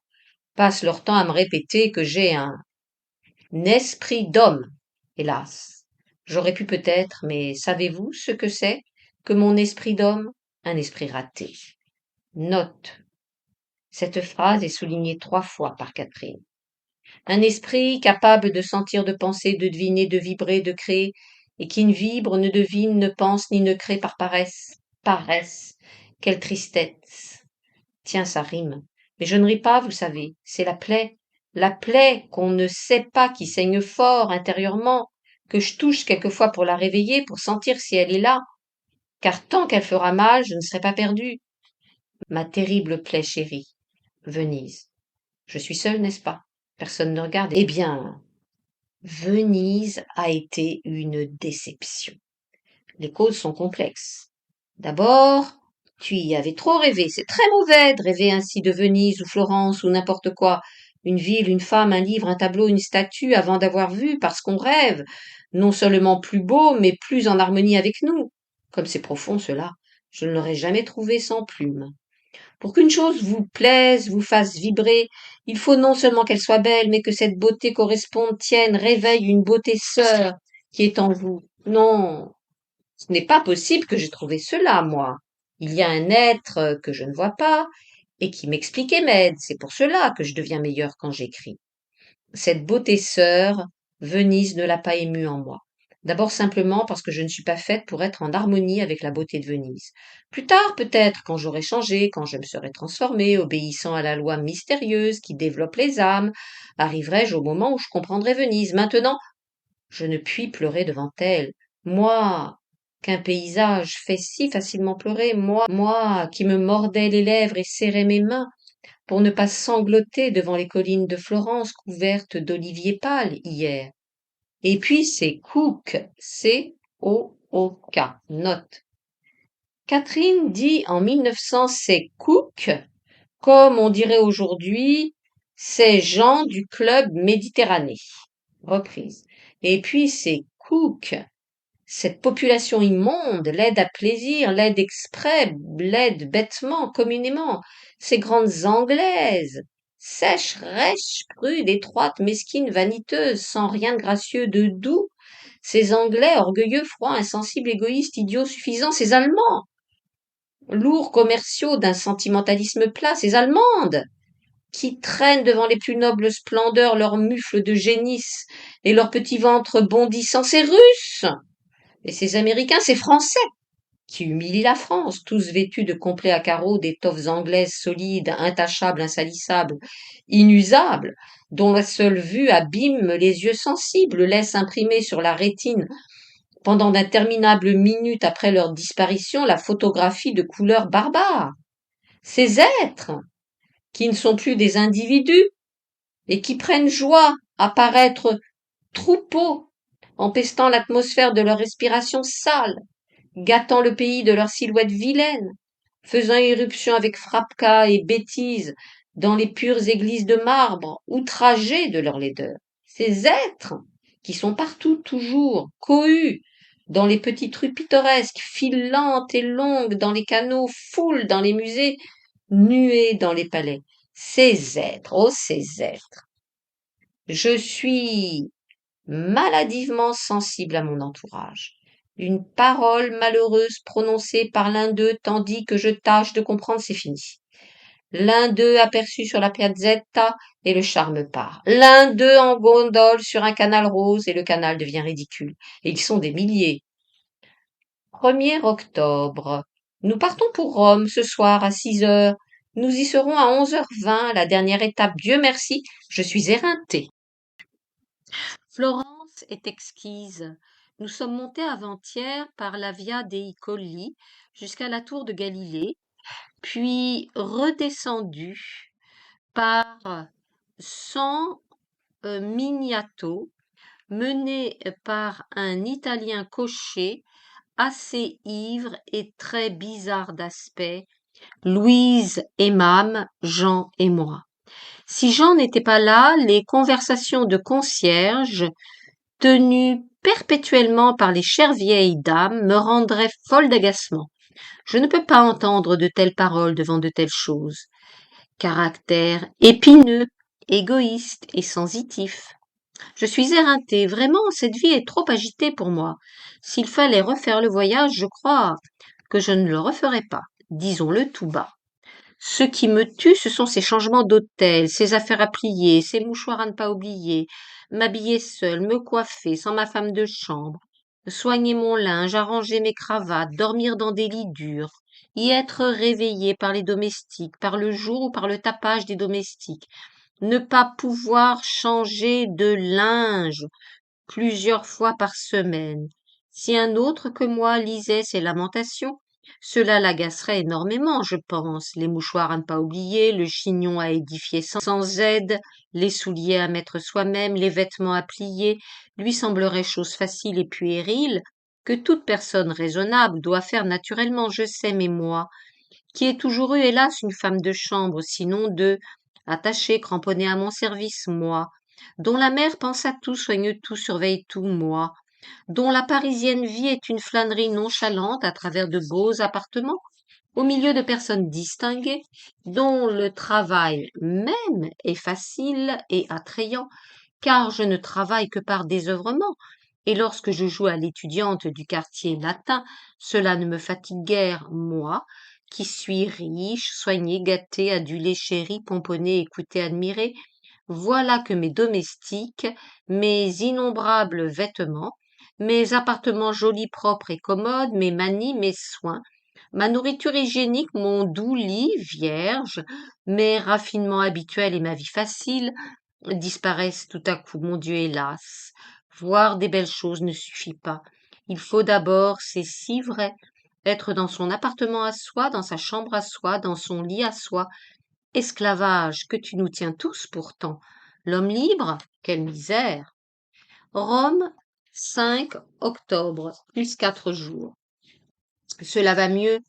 passent leur temps à me répéter que j'ai un esprit d'homme, hélas. J'aurais pu peut-être, mais savez-vous ce que c'est que mon esprit d'homme? Un esprit raté. Note. Cette phrase est soulignée 3 fois par Catherine. Un esprit capable de sentir, de penser, de deviner, de vibrer, de créer, et qui ne vibre, ne devine, ne pense, ni ne crée par paresse. Paresse. Quelle tristesse. Tiens, ça rime. Mais je ne ris pas, vous savez, c'est la plaie qu'on ne sait pas qui saigne fort intérieurement, que je touche quelquefois pour la réveiller, pour sentir si elle est là, car tant qu'elle fera mal, je ne serai pas perdue. Ma terrible plaie chérie. Venise. Je suis seule, n'est-ce pas? Personne ne regarde. Eh bien, Venise a été une déception. Les causes sont complexes. D'abord, tu y avais trop rêvé. C'est très mauvais de rêver ainsi de Venise ou Florence ou n'importe quoi. Une ville, une femme, un livre, un tableau, une statue, avant d'avoir vu, parce qu'on rêve, non seulement plus beau, mais plus en harmonie avec nous. Comme c'est profond cela, je ne l'aurais jamais trouvé sans plume. Pour qu'une chose vous plaise, vous fasse vibrer, il faut non seulement qu'elle soit belle, mais que cette beauté corresponde, tienne, réveille une beauté sœur qui est en vous. Non, ce n'est pas possible que j'ai trouvé cela, moi. Il y a un être que je ne vois pas et qui m'explique et m'aide. C'est pour cela que je deviens meilleure quand j'écris. Cette beauté sœur, Venise ne l'a pas émue en moi. D'abord simplement parce que je ne suis pas faite pour être en harmonie avec la beauté de Venise. Plus tard, peut-être, quand j'aurai changé, quand je me serai transformée, obéissant à la loi mystérieuse qui développe les âmes, arriverai-je au moment où je comprendrai Venise. Maintenant, je ne puis pleurer devant elle. Moi, qu'un paysage fait si facilement pleurer, moi qui me mordais les lèvres et serrais mes mains, pour ne pas sangloter devant les collines de Florence couvertes d'oliviers pâles hier. Et puis c'est Cook, C-O-O-K, note. Catherine dit en 1900 c'est Cook, comme on dirait aujourd'hui, c'est Jean du club Méditerranée. reprise. Et puis ces cooks, cette population immonde, laide à plaisir, laide exprès, laide bêtement, communément, ces grandes Anglaises, sèches, rêches, prudes, étroites, mesquines, vaniteuses, sans rien de gracieux, de doux, ces Anglais orgueilleux, froids, insensibles, égoïstes, idiots, suffisants, ces Allemands, lourds, commerciaux, d'un sentimentalisme plat, ces Allemandes, qui traînent devant les plus nobles splendeurs leurs mufles de génisse et leurs petits ventres bondissants, ces Russes, et ces Américains, ces Français, qui humilient la France, tous vêtus de complets à carreaux, d'étoffes anglaises solides, intachables, insalissables, inusables, dont la seule vue abîme les yeux sensibles, laisse imprimer sur la rétine, pendant d'interminables minutes après leur disparition, la photographie de couleurs barbares. Ces êtres, qui ne sont plus des individus, et qui prennent joie à paraître troupeaux, empestant l'atmosphère de leur respiration sale, gâtant le pays de leur silhouette vilaine, faisant irruption avec fracas et bêtise dans les pures églises de marbre, outragés de leur laideur. Ces êtres, qui sont partout toujours, cohus, dans les petites rues pittoresques, files lentes et longues dans les canaux, foulent dans les musées, nuées dans les palais. Ces êtres, oh ces êtres. Je suis maladivement sensible à mon entourage. Une parole malheureuse prononcée par l'un d'eux tandis que je tâche de comprendre, c'est fini. L'un d'eux aperçu sur la piazzetta et le charme part. L'un d'eux en gondole sur un canal rose et le canal devient ridicule. Et ils sont des milliers. 1er octobre. Nous partons pour Rome ce soir à 6 heures. Nous y serons à 11h20, la dernière étape. Dieu merci, je suis éreintée. Florence est exquise. Nous sommes montés avant-hier par la Via dei Colli jusqu'à la tour de Galilée, puis redescendus par San Miniato, mené par un Italien cocher assez ivre et très bizarre d'aspect, Louise et Mame, Jean et moi. Si Jean n'était pas là, les conversations de concierge tenues perpétuellement par les chères vieilles dames me rendraient folle d'agacement. Je ne peux pas entendre de telles paroles devant de telles choses. Caractère épineux, égoïste et sensitif. Je suis éreintée, vraiment, cette vie est trop agitée pour moi. S'il fallait refaire le voyage, je crois que je ne le referais pas, disons-le tout bas. Ce qui me tue, ce sont ces changements d'hôtel, ces affaires à plier, ces mouchoirs à ne pas oublier, m'habiller seule, me coiffer sans ma femme de chambre, soigner mon linge, arranger mes cravates, dormir dans des lits durs, y être réveillée par les domestiques, par le jour ou par le tapage des domestiques, ne pas pouvoir changer de linge plusieurs fois par semaine. Si un autre que moi lisait ces lamentations, cela l'agacerait énormément, je pense. Les mouchoirs à ne pas oublier, le chignon à édifier sans aide, les souliers à mettre soi-même, les vêtements à plier, lui semblerait chose facile et puérile, que toute personne raisonnable doit faire naturellement, je sais, mais moi, qui ai toujours eu, hélas, une femme de chambre, sinon deux, attachée, cramponnée à mon service, moi, dont la mère pense à tout, soigne tout, surveille tout, moi, dont la parisienne vie est une flânerie nonchalante à travers de beaux appartements, au milieu de personnes distinguées, dont le travail même est facile et attrayant, car je ne travaille que par désœuvrement, et lorsque je joue à l'étudiante du quartier latin, cela ne me fatigue guère, moi, qui suis riche, soignée, gâtée, adulée, chérie, pomponnée, écoutée, admirée. Voilà que mes domestiques, mes innombrables vêtements, mes appartements jolis, propres et commodes, mes manies, mes soins, ma nourriture hygiénique, mon doux lit vierge, mes raffinements habituels et ma vie facile disparaissent tout à coup, mon Dieu, hélas. Voir des belles choses ne suffit pas. Il faut d'abord, c'est si vrai, être dans son appartement à soi, dans sa chambre à soi, dans son lit à soi. Esclavage, que tu nous tiens tous pourtant. L'homme libre, quelle misère. Rome, 5 octobre, plus 4 jours. Cela va mieux.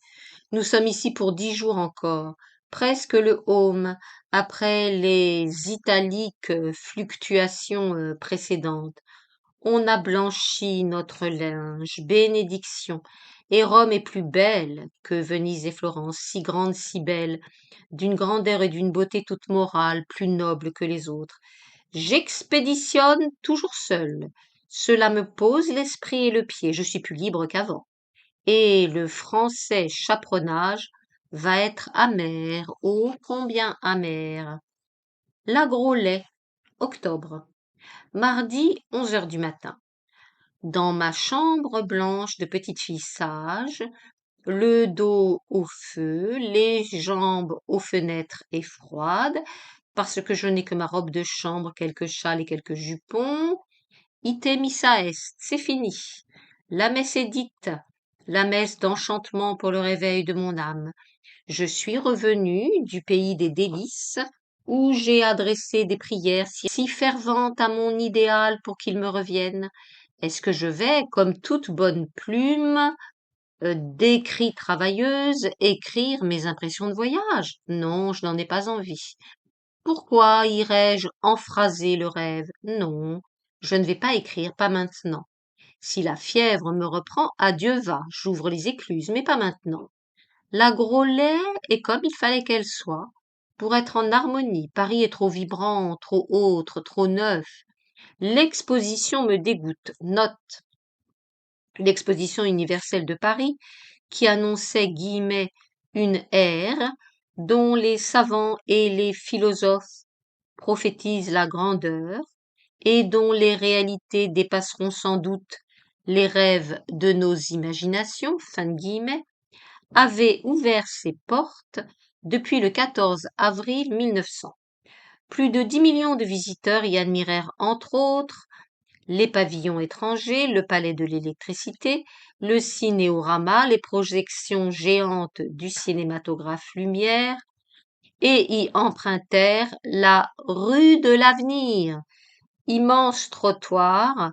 Nous sommes ici pour 10 jours encore. presque le home, après les italiques fluctuations précédentes. On a blanchi notre linge, bénédiction, et Rome est plus belle que Venise et Florence, si grande, si belle, d'une grandeur et d'une beauté toute morale, plus noble que les autres. J'expéditionne toujours seule. Cela me pose l'esprit et le pied, je suis plus libre qu'avant. Et le français chaperonnage va être amer, ô combien amer. La Gros lait, octobre. Mardi, 11 heures du matin. Dans ma chambre blanche de petite fille sage, le dos au feu, les jambes aux fenêtres et froides, parce que je n'ai que ma robe de chambre, quelques châles et quelques jupons. Ite missa est, c'est fini. La messe est dite, la messe d'enchantement pour le réveil de mon âme. Je suis revenue du pays des délices, où j'ai adressé des prières si ferventes à mon idéal pour qu'il me revienne. Est-ce que je vais, comme toute bonne plume, d'écrit travailleuse, écrire mes impressions de voyage? Non, je n'en ai pas envie. Pourquoi irais-je emphraser le rêve? Non, je ne vais pas écrire, pas maintenant. Si la fièvre me reprend, adieu va, j'ouvre les écluses, mais pas maintenant. La Gros lait est comme il fallait qu'elle soit, pour être en harmonie. Paris est trop vibrant, trop autre, trop neuf. L'exposition me dégoûte. Note l'exposition universelle de Paris, qui annonçait guillemets une ère dont les savants et les philosophes prophétisent la grandeur et dont les réalités dépasseront sans doute les rêves de nos imaginations, fin de guillemets, avait ouvert ses portes depuis le 14 avril 1900. Plus de 10 millions de visiteurs y admirèrent entre autres les pavillons étrangers, le palais de l'électricité, le cinéorama, les projections géantes du cinématographe Lumière, et y empruntèrent la rue de l'Avenir, immense trottoir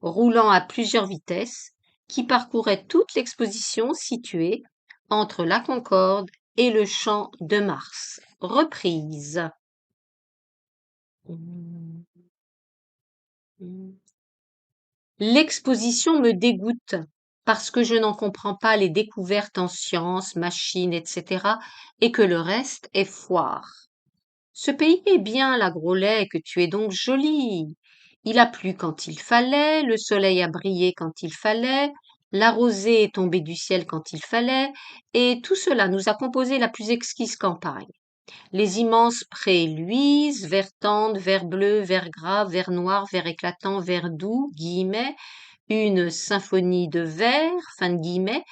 roulant à plusieurs vitesses qui parcourait toute l'exposition située entre la Concorde et le Champ de Mars. Reprise. L'exposition me dégoûte parce que je n'en comprends pas les découvertes en sciences, machines, etc. et que le reste est foire. Ce pays est bien, la Gros lait, que tu es donc jolie. Il a plu quand il fallait, le soleil a brillé quand il fallait, la rosée est tombée du ciel quand il fallait, et tout cela nous a composé la plus exquise campagne. Les immenses prés luisent, vert tendre, vert bleu, vert gras, vert noir, vert éclatant, vert doux, guillemets, une symphonie de verts, fin de guillemets,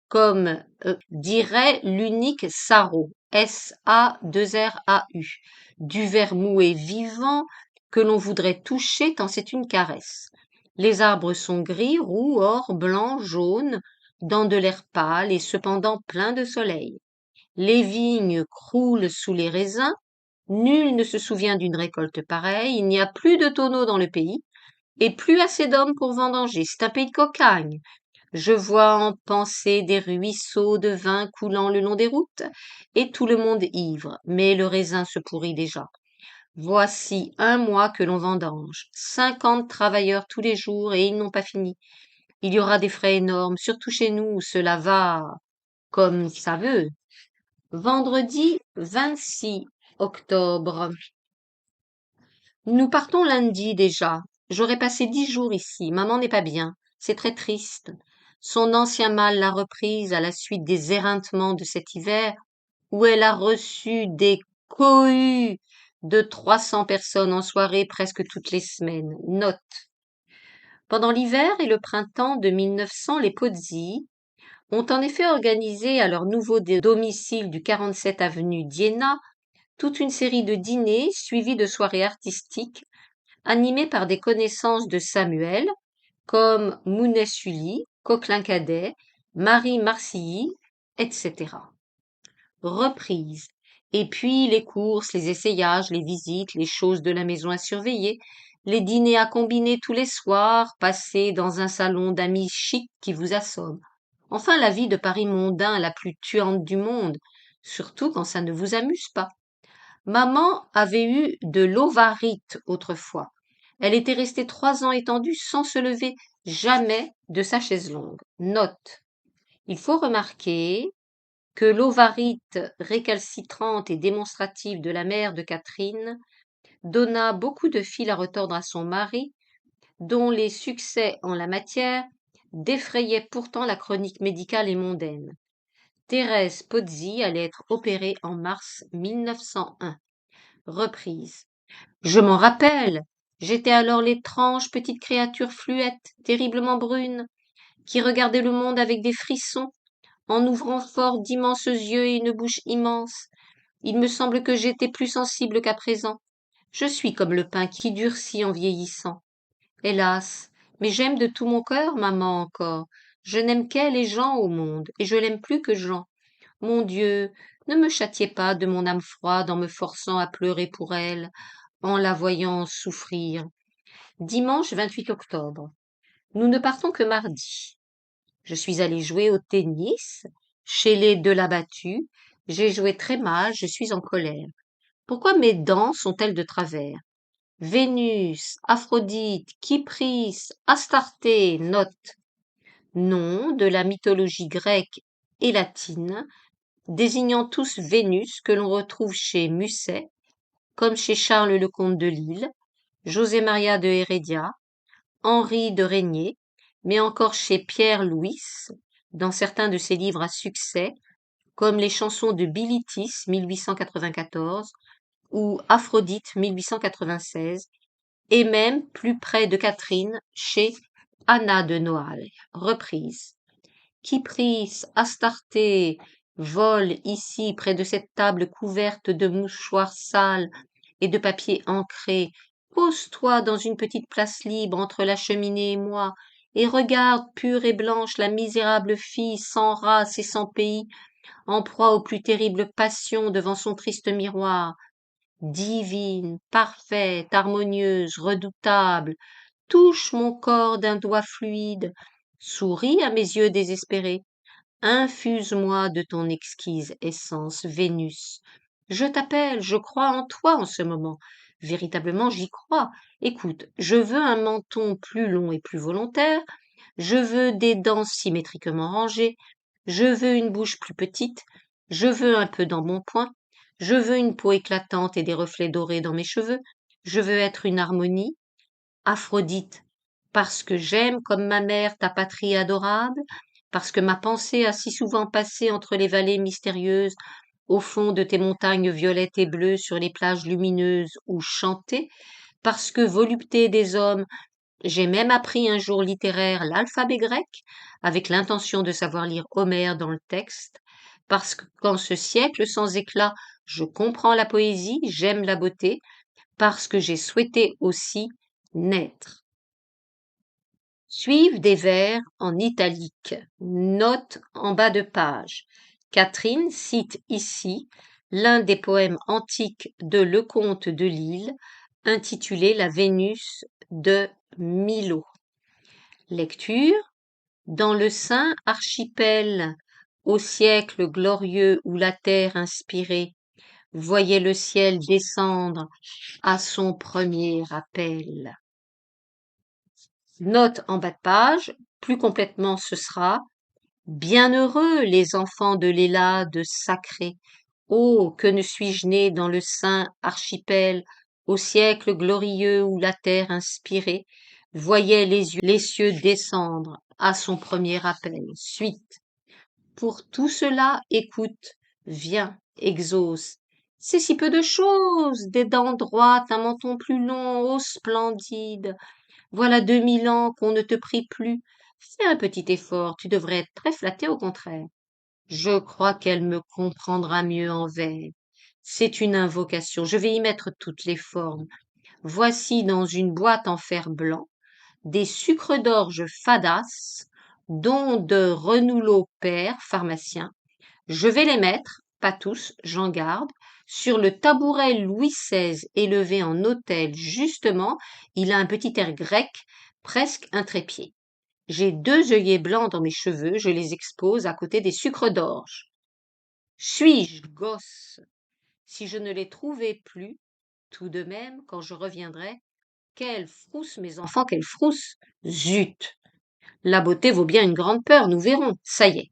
comme dirait l'unique sarrau, S-A-2-R-A-U, du vert mou et vivant que l'on voudrait toucher tant c'est une caresse. Les arbres sont gris, roux, or, blanc, jaune, dans de l'air pâle et cependant plein de soleil. Les vignes croulent sous les raisins, nul ne se souvient d'une récolte pareille, il n'y a plus de tonneaux dans le pays, et plus assez d'hommes pour vendanger. C'est un pays de cocagne. Je vois en pensée des ruisseaux de vin coulant le long des routes, et tout le monde ivre, mais le raisin se pourrit déjà. Voici un mois que l'on vendange, 50 travailleurs tous les jours, et ils n'ont pas fini. Il y aura des frais énormes, surtout chez nous, où cela va comme ça veut. Vendredi 26 octobre. Nous partons lundi déjà. J'aurai passé 10 jours ici. Maman n'est pas bien. C'est très triste. Son ancien mal l'a reprise à la suite des éreintements de cet hiver, où elle a reçu des cohues de 300 personnes en soirée presque toutes les semaines. Note. Pendant l'hiver et le printemps de 1900, les Pozzi ont en effet organisé à leur nouveau domicile du 47 avenue d'Iéna toute une série de dîners suivis de soirées artistiques animées par des connaissances de Samuel, comme Mounet Sully, Coquelin Cadet, Marie Marcilly, etc. Reprise. Et puis les courses, les essayages, les visites, les choses de la maison à surveiller, les dîners à combiner tous les soirs, passés dans un salon d'amis chics qui vous assomme. Enfin la vie de Paris mondain la plus tuante du monde, surtout quand ça ne vous amuse pas. Maman avait eu de l'ovarite autrefois. Elle était restée 3 ans étendue sans se lever jamais de sa chaise longue. Note. Il faut remarquer que l'ovarite récalcitrante et démonstrative de la mère de Catherine donna beaucoup de fil à retordre à son mari, dont les succès en la matière défrayaient pourtant la chronique médicale et mondaine. Thérèse Pozzi allait être opérée en mars 1901. Reprise. Je m'en rappelle. J'étais alors l'étrange petite créature fluette, terriblement brune, qui regardait le monde avec des frissons, en ouvrant fort d'immenses yeux et une bouche immense. Il me semble que j'étais plus sensible qu'à présent. Je suis comme le pain qui durcit en vieillissant. Hélas, mais j'aime de tout mon cœur maman encore. Je n'aime qu'elle et Jean au monde, et je l'aime plus que Jean. Mon Dieu, ne me châtiez pas de mon âme froide en me forçant à pleurer pour elle, en la voyant souffrir. Dimanche 28 octobre. Nous ne partons que mardi. Je suis allée jouer au tennis chez les Delabattu. J'ai joué très mal, je suis en colère. Pourquoi mes dents sont-elles de travers? Vénus, Aphrodite, Kypris, Astarté, note. Nom de la mythologie grecque et latine, désignant tous Vénus que l'on retrouve chez Musset, comme chez Charles le comte de Lille, José Maria de Heredia, Henri de Régnier, mais encore chez Pierre Louys, dans certains de ses livres à succès, comme les chansons de Bilitis 1894 ou Aphrodite 1896, et même plus près de Catherine chez Anna de Noailles. Reprise. Kypris, Astarté, vole ici près de cette table couverte de mouchoirs sales et de papier ancré. Pose-toi dans une petite place libre entre la cheminée et moi, et regarde pure et blanche la misérable fille sans race et sans pays, en proie aux plus terribles passions devant son triste miroir. Divine, parfaite, harmonieuse, redoutable, touche mon corps d'un doigt fluide, souris à mes yeux désespérés. Infuse-moi de ton exquise essence, Vénus. Je t'appelle, je crois en toi en ce moment. Véritablement, j'y crois. Écoute, je veux un menton plus long et plus volontaire, je veux des dents symétriquement rangées, je veux une bouche plus petite, je veux un peu d'embonpoint, je veux une peau éclatante et des reflets dorés dans mes cheveux, je veux être une harmonie, Aphrodite, parce que j'aime comme ma mère ta patrie adorable, parce que ma pensée a si souvent passé entre les vallées mystérieuses, au fond de tes montagnes violettes et bleues sur les plages lumineuses où chanter, parce que volupté des hommes, j'ai même appris un jour littéraire l'alphabet grec, avec l'intention de savoir lire Homère dans le texte, parce qu'en ce siècle sans éclat, je comprends la poésie, j'aime la beauté, parce que j'ai souhaité aussi naître. Suivent des vers en italique. Note en bas de page. Catherine cite ici l'un des poèmes antiques de Lecomte de Lille, intitulé La Vénus de Milo. Lecture. Dans le saint archipel, au siècle glorieux où la terre inspirée voyait le ciel descendre à son premier appel. Note en bas de page, plus complètement ce sera bienheureux les enfants de l'Hélade sacrée. Oh, que ne suis-je né dans le saint archipel, au siècle glorieux où la terre inspirée voyait les cieux descendre à son premier appel. Suite. Pour tout cela, écoute, viens, exauce. C'est si peu de choses, des dents droites, un menton plus long, ô splendide. Voilà 2000 ans qu'on ne te prie plus. Fais un petit effort, tu devrais être très flatté au contraire. Je crois qu'elle me comprendra mieux en vers. C'est une invocation, je vais y mettre toutes les formes. Voici dans une boîte en fer blanc des sucres d'orge fadas, dont de Renouleau père, pharmacien. Je vais les mettre, pas tous, j'en garde, sur le tabouret Louis XVI élevé en autel justement, il a un petit air grec, presque un trépied. J'ai 2 œillets blancs dans mes cheveux, je les expose à côté des sucres d'orge. Suis-je gosse? Si je ne les trouvais plus, tout de même, quand je reviendrai, quelle frousse, mes enfants, quelle frousse! Zut! La beauté vaut bien une grande peur, nous verrons. Ça y est.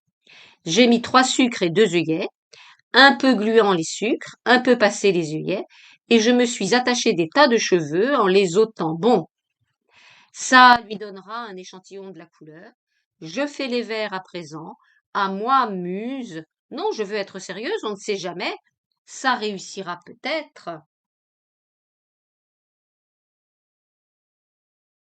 J'ai mis 3 sucres et 2 œillets, un peu gluant les sucres, un peu passé les œillets, et je me suis attaché des tas de cheveux en les ôtant. Bon, ça lui donnera un échantillon de la couleur. Je fais les vers à présent. À moi, muse. Non, je veux être sérieuse, on ne sait jamais. Ça réussira peut-être.